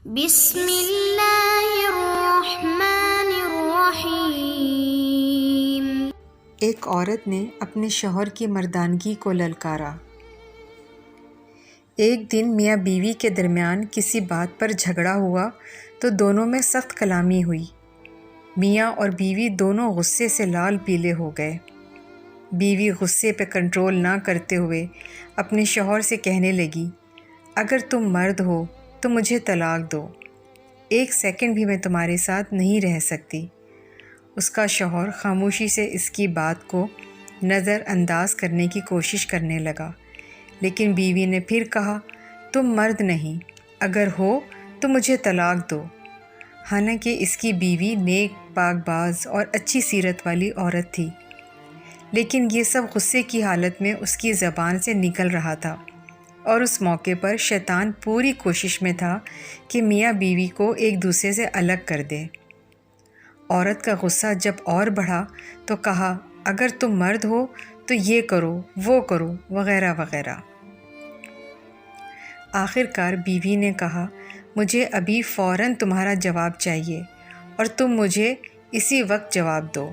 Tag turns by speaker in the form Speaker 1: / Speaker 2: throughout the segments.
Speaker 1: بسم اللہ الرحمن الرحیم۔
Speaker 2: ایک عورت نے اپنے شوہر کی مردانگی کو للکارا۔ ایک دن میاں بیوی کے درمیان کسی بات پر جھگڑا ہوا تو دونوں میں سخت کلامی ہوئی۔ میاں اور بیوی دونوں غصے سے لال پیلے ہو گئے۔ بیوی غصے پہ کنٹرول نہ کرتے ہوئے اپنے شوہر سے کہنے لگی، اگر تم مرد ہو تو مجھے طلاق دو، 1 سیکنڈ بھی میں تمہارے ساتھ نہیں رہ سکتی۔ اس کا شوہر خاموشی سے اس کی بات کو نظر انداز کرنے کی کوشش کرنے لگا، لیکن بیوی نے پھر کہا، تم مرد نہیں، اگر ہو تو مجھے طلاق دو۔ حالانکہ اس کی بیوی نیک، پاک باز اور اچھی سیرت والی عورت تھی، لیکن یہ سب غصے کی حالت میں اس کی زبان سے نکل رہا تھا، اور اس موقع پر شیطان پوری کوشش میں تھا کہ میاں بیوی کو ایک دوسرے سے الگ کر دے۔ عورت کا غصہ جب اور بڑھا تو کہا، اگر تم مرد ہو تو یہ کرو، وہ کرو، وغیرہ وغیرہ۔ آخر کار بیوی نے کہا، مجھے ابھی فوراً تمہارا جواب چاہیے اور تم مجھے اسی وقت جواب دو۔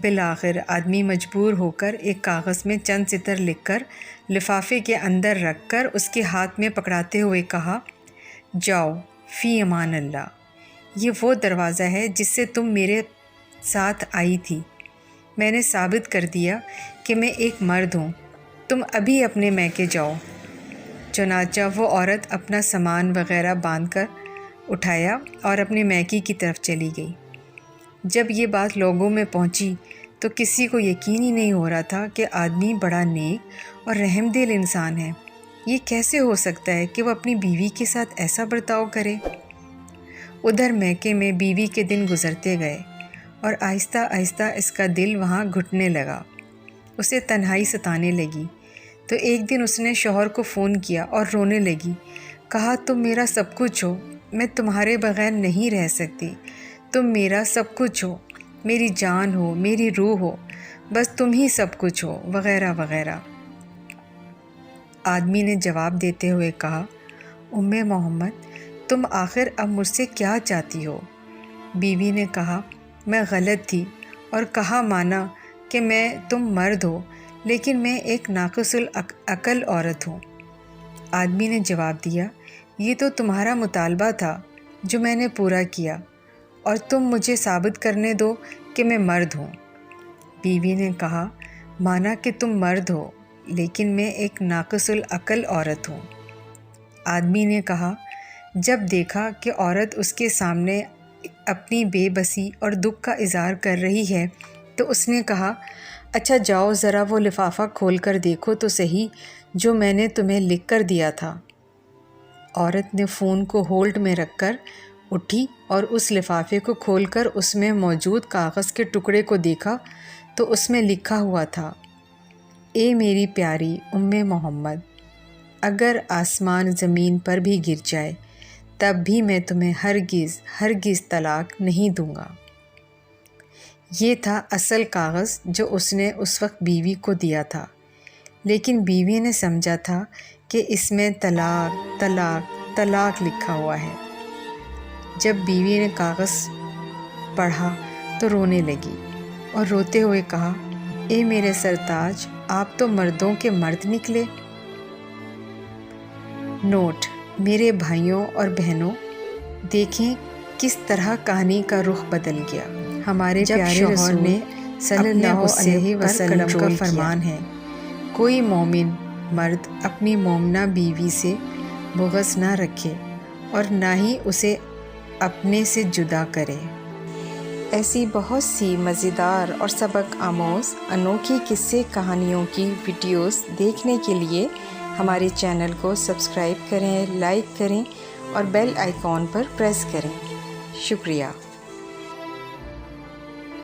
Speaker 2: بالآخر آدمی مجبور ہو کر ایک کاغذ میں چند سطر لکھ کر لفافے کے اندر رکھ کر اس کے ہاتھ میں پکڑاتے ہوئے کہا، جاؤ فی امان اللہ، یہ وہ دروازہ ہے جس سے تم میرے ساتھ آئی تھی۔ میں نے ثابت کر دیا کہ میں ایک مرد ہوں، تم ابھی اپنے میکے جاؤ۔ چنانچہ وہ عورت اپنا سامان وغیرہ باندھ کر اٹھایا اور اپنے میکے کی طرف چلی گئی۔ جب یہ بات لوگوں میں پہنچی تو کسی کو یقین ہی نہیں ہو رہا تھا کہ آدمی بڑا نیک اور رحم دل انسان ہے، یہ کیسے ہو سکتا ہے کہ وہ اپنی بیوی کے ساتھ ایسا برتاؤ کرے۔ ادھر میکے میں بیوی کے دن گزرتے گئے اور آہستہ آہستہ اس کا دل وہاں گھٹنے لگا، اسے تنہائی ستانے لگی۔ تو ایک دن اس نے شوہر کو فون کیا اور رونے لگی، کہا، تم میرا سب کچھ ہو، میں تمہارے بغیر نہیں رہ سکتی، تم میرا سب کچھ ہو، میری جان ہو، میری روح ہو، بس تم ہی سب کچھ ہو، وغیرہ وغیرہ۔ آدمی نے جواب دیتے ہوئے کہا، ام محمد، تم آخر اب مجھ سے کیا چاہتی ہو؟ بیوی نے کہا، میں غلط تھی اور کہا مانا کہ تم مرد ہو، لیکن میں ایک ناقص العقل عورت ہوں۔ آدمی نے جواب دیا، یہ تو تمہارا مطالبہ تھا جو میں نے پورا کیا، اور تم مجھے ثابت کرنے دو کہ میں مرد ہوں۔ بیوی نے کہا، مانا کہ تم مرد ہو، لیکن میں ایک ناقص العقل عورت ہوں۔ آدمی نے کہا، جب دیکھا کہ عورت اس کے سامنے اپنی بے بسی اور دکھ کا اظہار کر رہی ہے تو اس نے کہا، اچھا جاؤ ذرا وہ لفافہ کھول کر دیکھو تو صحیح جو میں نے تمہیں لکھ کر دیا تھا۔ عورت نے فون کو ہولڈ میں رکھ کر اٹھی اور اس لفافے کو کھول کر اس میں موجود کاغذ کے ٹکڑے کو دیکھا تو اس میں لکھا ہوا تھا، اے میری پیاری ام محمد، اگر آسمان زمین پر بھی گر جائے تب بھی میں تمہیں ہرگز ہرگز طلاق نہیں دوں گا۔ یہ تھا اصل کاغذ جو اس نے اس وقت بیوی کو دیا تھا، لیکن بیوی نے سمجھا تھا کہ اس میں طلاق طلاق طلاق لکھا ہوا ہے۔ جب بیوی نے کاغذ پڑھا تو رونے لگی اور روتے ہوئے کہا، اے میرے سرتاج، آپ تو مردوں کے مرد نکلے۔ نوٹ: میرے بھائیوں اور بہنوں، دیکھیں کس طرح کہانی کا رخ بدل گیا۔ ہمارے پیارے رسول نے صلی اللہ علیہ وسلم کا فرمان ہے، کوئی مومن مرد اپنی مومنہ بیوی سے بغض نہ رکھے اور نہ ہی اسے اپنے سے جدا کرے۔ ایسی بہت سی مزیدار اور سبق آموز انوکھی قصے کہانیوں کی ویڈیوز دیکھنے کے لیے ہمارے چینل کو سبسکرائب کریں، لائک کریں اور بیل آئیکن پر پریس کریں۔ شکریہ۔